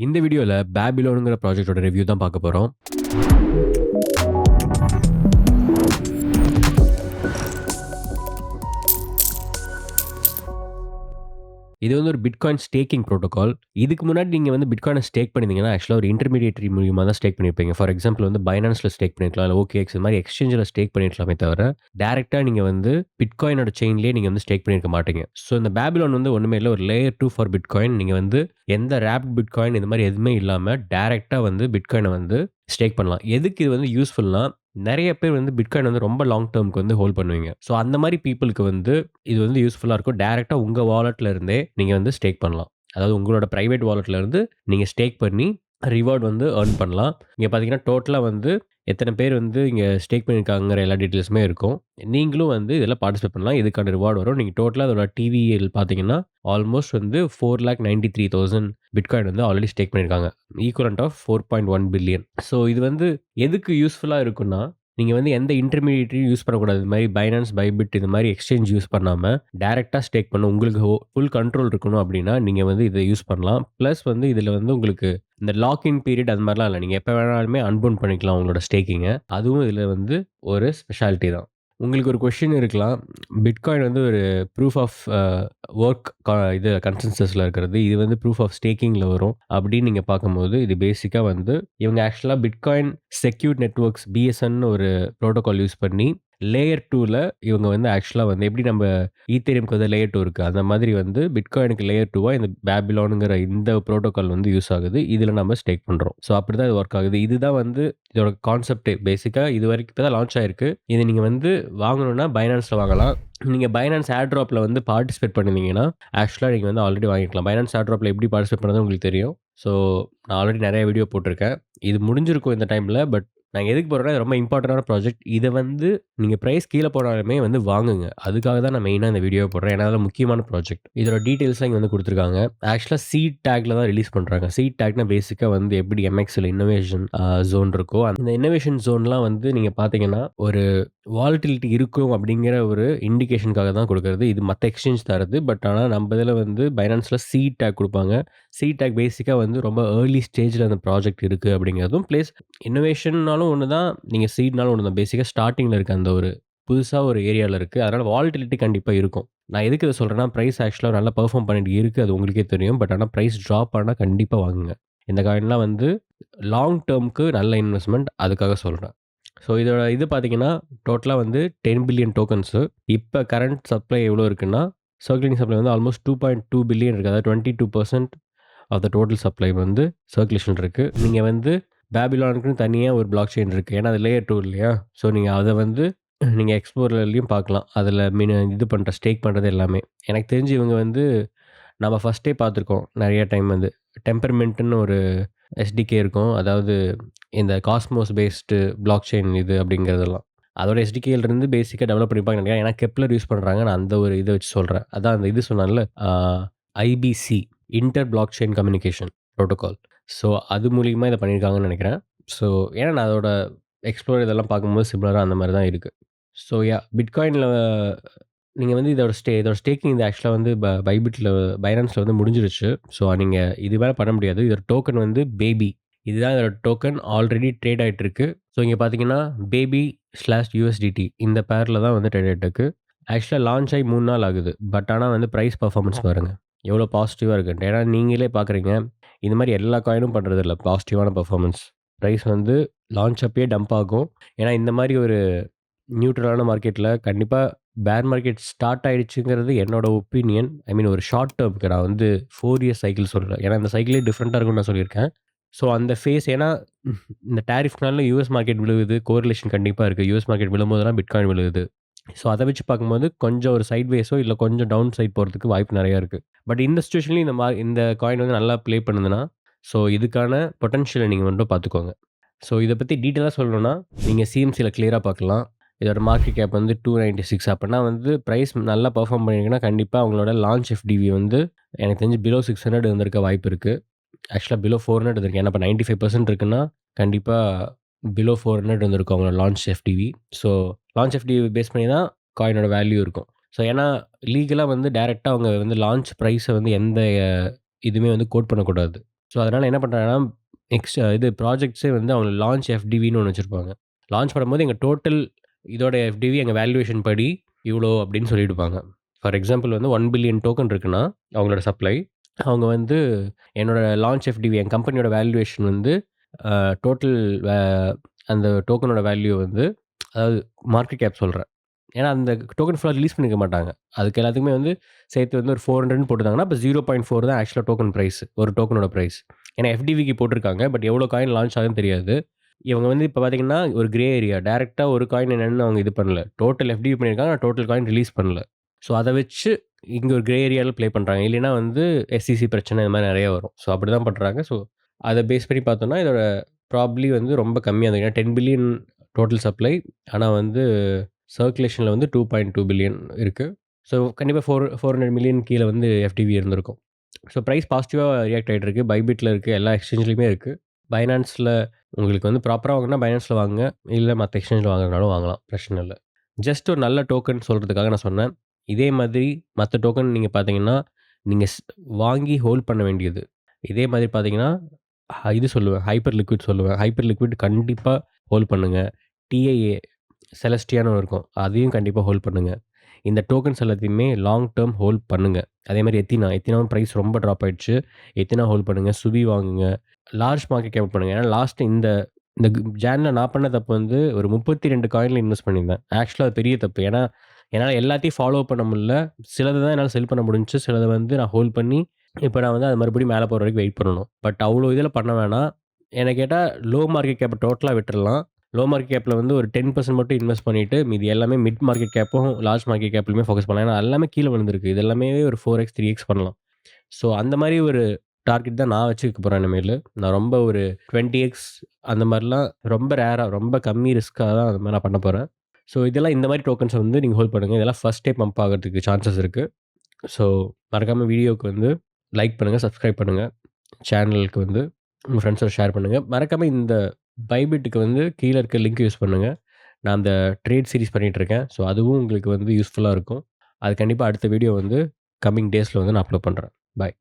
இந்த வீடியோல பேபிலோனுங்கிற ப்ராஜெக்ட்டோட ரிவ்யூ தான் பார்க்க போறோம். இது வந்து ஒரு பிட்காயின் ஸ்டேக்கிங் புரோட்டோகால். இதுக்கு முன்னாடி நீங்க வந்து பிட்காயின ஸ்டேக் பண்ணியிருந்தீங்கன்னா, ஆக்சுவலா ஒரு இன்டர்மீடியேட்டரி மூலியமா தான் ஸ்டேக் பண்ணியிருப்பீங்க. ஃபார் எக்ஸாம்பிள் வந்து பைனான்ஸ்ல ஸ்டேக் பண்ணியிருக்கலாம். இல்ல OKX இது மாரி எக்ஸ்சேஞ்சில ஸ்டேக் பண்ணியிருக்கலாமே தவிர, டைரக்ட்டா நீங்க வந்து பிட்காயினோட செயின்லயே நீங்க வந்து ஸ்டேக் பண்ணியிருக்க மாட்டீங்க. ஸோ இந்த பேபிலோன் வந்து ஒண்ணுமே இல்ல. ஒரு லேயர் 2 ஃபார் பிட்காயின். நீங்க வந்து எந்த ராப்ட் பிட்காயின் இது மாரி எதுவுமே இல்லாம, டைரக்ட்டா வந்து பிட்காயின வந்து ஸ்டேக் பண்ணலாம். எதுக்கு இது வந்து யூஸ்ஃபுல்னா, நெறைய பேர் வந்து பிட்காயின் வந்து ரொம்ப லாங் டெர்ம்க்கு வந்து ஹோல்ட் பண்ணுவீங்க. ஸோ அந்த மாரி பீப்பிள்க்கு வந்து இது வந்து யூஸ்ஃபுல்லா இருக்கும். டைரக்ட்டா உங்க வாலெட்ல இருந்தே நீங்க வந்து ஸ்டேக் பண்ணலாம். அதாவது உங்களோட பிரைவேட் வாலெட்ல இருந்து நீங்க ஸ்டேக் பண்ணி ரிவார்ட் வந்து எர்ன் பண்ணலாம். இங்க பார்த்தீங்கன்னா, டோட்டலா வந்து எத்தன பேர் வந்து இங்க ஸ்டேக் பண்ணியிருக்காங்கங்கிற எல்லா டீட்டெயில்ஸுமே இருக்கும். நீங்களும் வந்து இதில பார்ட்டிசிபேட் பண்ணலாம். இதுக்கான ரிவார்ட் வரும். நீங்க டோட்டலா அதோட டிவிஎல் பார்த்தீங்கன்னா, ஆல்மோஸ்ட் வந்து 4,93,000 பிட்காயின் வந்து ஆல்ரெடி ஸ்டேக் பண்ணியிருக்காங்க. Equivalent of 4.1 billion. ஸோ இது வந்து எதுக்கு யூஸ்ஃபுல்லா இருக்குன்னா, நீங்க வந்து எந்த இன்டர்மீடியேட்டரியும் யூஸ் பண்ணக்கூடாது. இது மாரி பைனான்ஸ், பைபிட் இது மாரி எக்ஸ்சேஞ்ச் யூஸ் பண்ணாம, டைரக்ட்டா ஸ்டேக் பண்ணணும். உங்களுக்கு ஃபுல் கண்ட்ரோல் இருக்கணும் அப்டின்னா, நீங்க வந்து இத யூஸ் பண்ணலாம். பிளஸ் வந்து இதில வந்து உங்களுக்கு இந்த லாக்-இன் பீரியட் அது மாரிலாம் இல்ல. நீங்க எப்ப வேணாலுமே அன்பவுண்ட் பண்ணிக்கலாம் உங்களோட ஸ்டேக்கிங்க. அதுவும் இதில வந்து ஒரு ஸ்பெஷாலிட்டி தான். உங்களுக்கு ஒரு கொஸ்டின் இருக்கலாம். பிட்காயின் வந்து ஒரு ப்ரூஃப் ஆஃப் வொர்க் இது கன்சென்சஸ்ல இருக்கிறது. இது வந்து ப்ரூஃப் ஆஃப் ஸ்டேக்கிங்ல வரும். அப்படின்னு நீங்க பார்க்கும்போது, இது பேசிக்கா வந்து இவங்க ஆக்சுவலா பிட்காயின் செக்யூர்ட் நெட்வொர்க்ஸ் BSNன்னு ஒரு புரோட்டோகால் யூஸ் பண்ணி, லேயர் 2ல இவங்க வந்து ஆக்சுவலா வந்து எப்படி நம்ம ஈத்தீரியம்க்கு வந்து லேயர் 2 இருக்கு. அந்த மாதிரி வந்து பிட்காயினுக்கு லேயர் 2வா இந்த பேபிலோன்ங்கிற இந்த புரோட்டோகால் வந்து யூஸ் ஆகுது. இதில நம்ம ஸ்டேக் பண்றோம். ஸோ அப்படிதான் இது வொர்க் ஆகுது. இதுதான் வந்து இதோட கான்செப்ட்டே. பேசிக்கா இதுவரைக்கும் இப்ப தான் லான்ச் ஆயிருக்கு. இத நீங்க வந்து வாங்கணும்னா பைனான்ஸ்ல வாங்கலாம். நீங்க பைனான்ஸ் ஏர்ட்ராப்ல வந்து பார்ட்டிசிபேட் பண்ணியிருந்தீங்கன்னா, ஆக்சுவலா நீங்க வந்து ஆல்ரெடி வாங்கிக்கலாம். பைனான்ஸ் ஏர்ட்ராப்ல எப்படி பார்ட்டிசிபேட் பண்ணணும்னு உங்களுக்கு தெரியும். ஸோ நான் ஆல்ரெடி நெறைய வீடியோ போட்டிருக்கேன். இது முடிஞ்சிருக்கும் இந்த டைம்ல. பட் நான் எதுக்கு போறேன்னா, இது ரொம்ப இம்பார்ட்டன்டான ப்ராஜெக்ட். இத வந்து நீங்க பிரைஸ் கீழ போனாலுமே வந்து வாங்குங்க. அதுக்காக தான் நான் மெயினா இந்த வீடியோவ போடுறேன். ஏன்னா, அதெல்லாம் முக்கியமான ப்ராஜெக்ட். இதோட டீட்டெயில்ஸ்லாம் இங்க வந்து குடுத்துருக்காங்க. ஆக்சுவலா சீட் டாக்ல தான் ரிலீஸ் பண்றாங்க. சீட் டாக்னா பேசிக்கா வந்து எப்படி MXல இன்னோவேஷன் ஜோன் இருக்கோ, அந்த இன்னோவேஷன் ஜோன்லாம் வந்து நீங்க பார்த்தீங்கன்னா, ஒரு வாலட்டிலிட்டி இருக்கும் அப்படிங்கிற ஒரு இண்டிகேஷனுக்காக தான் குடுக்குறது. இது மத்த எக்ஸ்சேஞ்ச் தர்றது. பட் ஆனா நம்ம இதில வந்து பைனான்ஸ்ல சீட் டாக் குடுப்பாங்க. சீட் டாக் பேசிக்கா வந்து ரொம்ப ஏர்லி ஸ்டேஜ்ல அந்த ப்ராஜெக்ட் இருக்கு அப்படிங்கிறதும், பிளஸ் இன்னோவேஷன்னாலும் ஒண்ணு தான், நீங்க சீட்னாலும் ஒண்ணு தான். பேசிக்கா ஸ்டார்ட்டிங்ல இருக்க அந்த ஒரு புதுசா ஒரு ஏரியால இருக்கு. அதனால வாலட்டிலிட்டி கண்டிப்பா இருக்கும். நான் எதுக்கு இத சொல்றேன்னா, பிரைஸ் ஆக்சுவலா நல்லா பெர்ஃபார்ம் பண்ணிட்டு இருக்கு. அது உங்களுக்கே தெரியும். பட் ஆனா பிரைஸ் ட்ராப் ஆனா கண்டிப்பா வாங்குங்க. இந்த காயின்லாம் வந்து லாங் டெர்ம்க்கு நல்ல இன்வெஸ்ட்மென்ட். அதுக்காக சொல்றேன். ஸோ இதோட இது பார்த்தீங்கன்னா, டோட்டலா வந்து 10 பில்லியன் டோக்கன்ஸு. இப்ப கரண்ட் சப்ளை எவ்வளோ இருக்குன்னா, சர்க்குலேட்டிங் சப்ளை வந்து ஆல்மோஸ்ட் 2.2 பில்லியன் இருக்கு. அதாவது 22% ஆஃப் த டோட்டல் சப்ளை வந்து சர்க்குலேஷன்ல இருக்கு. நீங்க வந்து பேபிலானுக்குன்னு தனியா ஒரு பிளாக் செயின் இருக்கு. ஏன்னா அது லேயர் 2 இல்லையா? ஸோ நீங்க அத வந்து நீங்க எக்ஸ்ப்ளோரர்லயும் பார்க்கலாம். அதில இது பண்ற ஸ்டேக் பண்றது எல்லாமே. எனக்கு தெரிஞ்சு இவங்க வந்து நம்ம ஃபர்ஸ்ட்டே பார்த்துருக்கோம். நெறைய டைம் வந்து டெம்பர்மென்ட்ன்னு ஒரு SDK இருக்கும். அதாவது இந்த காஸ்மோஸ் பேஸ்டு பிளாக் செயின் இது அப்படிங்கிறதெல்லாம். அதோட SDKல இருந்து பேசிக்கா டெவலப் பண்ணியிருப்பாங்கன்னு நெனைக்கிறேன். ஏன்னா கெப்லர் யூஸ் பண்றாங்க. நான் அந்த ஒரு இத வச்சு சொல்றேன். அதான் அந்த இது சொன்னான்ல IBC inter block chain communication protocol. So அது மூலியமா இத பண்ணியிருக்காங்கன்னு நெனைக்கிறேன். ஸோ ஏன்னா நான் அதோட எக்ஸ்ப்ளோர் இதெல்லாம் பார்க்கும்போது சிமிலரா அந்த மாரி தான் இருக்கு. ஸோ பிட்காயின்ல நீங்க வந்து இதோட ஸ்டேக்கிங் இது ஆக்சுவலா வந்து பைபிட்ல பைனான்ஸ்ல வந்து முடிஞ்சிருச்சு. ஸோ நீங்க இது மேல பண்ண முடியாது. இதோட டோக்கன் வந்து பேபி. இதுதான் இதோட டோக்கன் ஆல்ரெடி ட்ரேட் ஆயிட்டு இருக்கு. ஸோ இங்க பார்த்தீங்கன்னா, பேபி/USDT இந்த பேர்ல தான் வந்து ட்ரேட் ஆயிட்டு இருக்கு. ஆக்சுவலா லான்ச் ஆயி 3 நாள் ஆகுது. பட் ஆனா வந்து பிரைஸ் பெர்ஃபார்மன்ஸ் பாருங்க. எவ்வளோ பாசிட்டிவா இருக்குன்ட்டு. ஏன்னா நீங்களே பார்க்குறீங்க. இந்த மாரி எல்லா காயினும் பண்றதில்ல பாசிட்டிவான பெர்ஃபார்மன்ஸ். பிரைஸ் வந்து லான்ச் அப்பயே டம்ப் ஆகும். ஏன்னா இந்த மாரி ஒரு நியூட்ரலான மார்க்கெட்ல கண்டிப்பா பேர் மார்க்கெட் ஸ்டார்ட் ஆயிடுச்சுங்கிறது என்னோட ஒப்பீனியன். ஐ மீன் ஒரு ஷார்ட் டெர்ம்க்கு நான் வந்து 4 இயர்ஸ் சைக்கிள் சொல்லல. ஏன்னா இந்த சைக்கிளே டிஃபரெண்ட்டா இருக்கும்னு நான் சொல்லியிருக்கேன். ஸோ அந்த ஃபேஸ் ஏன்னா இந்த டாரிஃப்னால யுஎஸ் மார்க்கெட் விழுகுது. கோரிலேஷன் கண்டிப்பா இருக்கு. யுஎஸ் மார்க்கெட் விழும்போதெல்லாம் பிட்காயின் விழுகுது. ஸோ அத வச்சு பார்க்கும்போது கொஞ்சம் ஒரு சைட்வேஸோ இல்ல கொஞ்சம் டவுன் சைட் போறதுக்கு வாய்ப்பு நெறையா இருக்கு. பட் இந்த சிச்சுவேஷன்லயும் இந்த காயின் வந்து நல்லா ப்ளே பண்ணுதுன்னா, ஸோ இதுக்கான பொட்டன்ஷியல நீங்க மட்டும் பார்த்துக்கோங்க. ஸோ இத பத்தி டீட்டெயிலா சொல்லணும்னா, நீங்க CMCல கிளியரா பார்க்கலாம். இதோட மார்க்கெட் கேப் வந்து 296 அப்பன்னா வந்து பிரைஸ் நல்லா பெர்ஃபார்ம் பண்ணியிருக்குன்னா, கண்டிப்பா அவங்களோட லான்ச் FDV வந்து எனக்கு தெரிஞ்சு பிலோ 600 இருந்திருக்க வாய்ப்பு இருக்கு. ஆக்சுவலா பிலோ 400 இருந்திருக்கு. ஏன்னா இப்ப 95% இருக்குன்னா, கண்டிப்பா பிலோ 400 இருந்திருக்கும் அவங்களோட launch FDV. So launch FDV base பண்ணி தான் காயினோட வேல்யூ இருக்கும். ஸோ ஏன்னா லீகலா வந்து டைரக்ட்டா அவங்க வந்து லான்ச் பிரைஸ வந்து எந்த இதுவுமே வந்து கோட் பண்ணக்கூடாது. ஸோ, அதனால என்ன பண்றாங்கன்னா, இது ப்ராஜெக்ட்ஸே வந்து அவங்க லான்ச் எஃப்டிவின்னு ஒண்ணு வச்சிருப்பாங்க. லான்ச் பண்ணும்போது எங்க டோட்டல் இதோட எஃப்டிவி எங்க வேல்யூவேஷன் படி இவ்ளோ அப்படின்னு சொல்லிடுப்பாங்க. ஃபார் எக்ஸாம்பிள் வந்து 1 பில்லியன் டோக்கன் இருக்குன்னா, அவங்களோட சப்ளை. அவங்க வந்து என்னோட லான்ச் எஃப்டிவி என் கம்பெனியோட வேல்யூவேஷன் வந்து அ டோட்டல் வே அந்த டோக்கனோட வேல்யூ வந்து அதாவது மார்க்கெட் கேப் சொல்றேன். ஏன்னா, அந்த டோக்கன் ஃபுல்லா ரிலீஸ் பண்ணியிருக்க மாட்டாங்க. அதுக்கு எல்லாத்துக்குமே வந்து சேர்த்து வந்து ஒரு 400ன்னு போட்டுருந்தாங்கன்னா, அப்ப 0.4 தான் ஆக்சுவலா டோக்கன் பிரைஸ். ஒரு டோக்கனோட பிரைஸ். ஏன்னா எஃப்டிவிக்கு போட்டிருக்காங்க. பட் எவ்வளோ காயின் லான்ச் ஆகுதுன்னு தெரியாது. இவங்க வந்து இப்ப பார்த்தீங்கன்னா, ஒரு கிரே ஏரியா. டைரக்ட்டா ஒரு காயின் என்னன்னு அவங்க இது பண்ணல. டோட்டல் எஃப்டிவி பண்ணியிருக்காங்க. ஆனா டோட்டல் காயின் ரிலீஸ் பண்ணல. ஸோ அத வச்சு இங்க ஒரு கிரே ஏரியால ப்ளே பண்றாங்க. இல்லைன்னா வந்து எஸ்இசி பிரச்சனை இந்த மாரி நெறைய வரும். ஸோ அப்படிதான் பண்றாங்க. ஸோ அத பேஸ் பண்ணி பார்த்தோம்னா, இதோட ப்ராபப்ளி வந்து ரொம்ப கம்மியா தான். ஏன்னா 10 பில்லியன் டோட்டல் சப்ளை. ஆனா வந்து சர்க்குலேஷன்ல வந்து 2.2 பில்லியன் இருக்கு. ஸோ கண்டிப்பா 400 மில்லியன் கீழ வந்து எஃப்டிவி இருந்திருக்கும். ஸோ பிரைஸ் பாசிட்டிவா ரியாக்ட் ஆயிட்டு இருக்கு. பைபிட்ல இருக்கு. எல்லா எக்ஸ்சேஞ்ச்லயுமே இருக்கு. பைனான்ஸ்ல உங்களுக்கு வந்து ப்ராப்பரா வாங்கணும்னா பைனான்ஸ்ல வாங்குங்க. இல்ல மத்த எக்ஸ்சேஞ்ச்ல வாங்குறதுனாலும் வாங்கலாம். பிரச்சனை இல்ல. ஜஸ்ட் ஒரு நல்ல டோக்கன் சொல்றதுக்காக நான் சொன்னேன். இதே மாதிரி மத்த டோக்கன் நீங்க பார்த்தீங்கன்னா, நீங்க வாங்கி ஹோல்ட் பண்ண வேண்டியது. இதே மாதிரி பார்த்தீங்கன்னா, இது சொல்லுவேன். ஹைப்பர் லிக்விட் சொல்லுவேன். ஹைப்பர் லிக்விட் கண்டிப்பா ஹோல்ட் பண்ணுங்க. டிஐஏ செலஸ்டியான்னு ஒண்ணு இருக்கும். அதையும் கண்டிப்பா ஹோல்ட் பண்ணுங்க. இந்த டோக்கன்ஸ் எல்லாத்தையுமே லாங் டெர்ம் ஹோல்ட் பண்ணுங்க. அதேமாரி எத்தினாவும் பிரைஸ் ரொம்ப ட்ராப் ஆயிடுச்சு. எத்தினா ஹோல்ட் பண்ணுங்க. சுவி வாங்குங்க. லார்ஜ் மார்க்கெட் கேப் பண்ணுங்க. ஏன்னா லாஸ்ட் இந்த இந்த ஜான்ல நான் பண்ண தப்பு வந்து ஒரு 32 காயின்ல இன்வெஸ்ட் பண்ணியிருந்தேன். ஆக்சுவலா அது பெரிய தப்பு. ஏன்னா, என்னால எல்லாத்தையும் ஃபாலோ பண்ண முடியல. சிலத தான் என்னால செல் பண்ண முடிஞ்சுச்சு. சிலத வந்து நான் ஹோல்ட் பண்ணி, இப்ப நான் வந்து அது மறுபடியும் மேல போற வரைக்கும் வெயிட் பண்ணணும். பட் அவ்ளோ இதில பண்ண வேணாம். என்ன கேட்டா லோ மார்க்கெட் கேப்ப டோட்டலா விட்டுறலாம். லோ மார்க்கெட் கேப்ல வந்து ஒரு 10% மட்டும் இன்வெஸ்ட் பண்ணிட்டு, மீதி எல்லாமே மிட் மார்க்கெட் கேப்பும், லார்ஜ் மார்க்கெட் கேப்லயுமே ஃபோக்கஸ் பண்ணலாம். ஏன்னா எல்லாமே கீழ விழுந்திருக்கு. இது எல்லாமே ஒரு 4x, 3x பண்ணலாம். ஸோ அந்த மாரி ஒரு டார்கெட் தான் நான் வச்சுக்க போறேன் இனிமேலு. நான் ரொம்ப ஒரு 20x அந்த மாரிலாம் ரொம்ப ரேரா, ரொம்ப கம்மி ரிஸ்க்கா தான் அது மாரி நான் பண்ண போறேன். ஸோ இதெல்லாம் இந்த மாரி டோக்கன்ஸ வந்து நீங்க ஹோல்ட் பண்ணுங்க. இதெல்லாம் ஃபர்ஸ்ட்டே பம்ப் ஆகுறதுக்கு சான்சஸ் இருக்கு. ஸோ மறக்காம வீடியோவுக்கு வந்து லைக் பண்ணுங்க, சப்ஸ்கிரைப் பண்ணுங்க. சேனலுக்கு வந்து உங்க ஃப்ரெண்ட்ஸோட ஷேர் பண்ணுங்க. மறக்காம இந்த பைபிட்டுக்கு வந்து கீழ இருக்க லிங்க் யூஸ் பண்ணுங்க. நான் அந்த ட்ரேட் சீரிஸ் பண்ணிட்டுருக்கேன். ஸோ அதுவும் உங்களுக்கு வந்து யூஸ்ஃபுல்லா இருக்கும். அது கண்டிப்பா அடுத்த வீடியோ வந்து கம்மிங் டேஸ்ல வந்து நான் அப்லோட் பண்றேன். பாய்.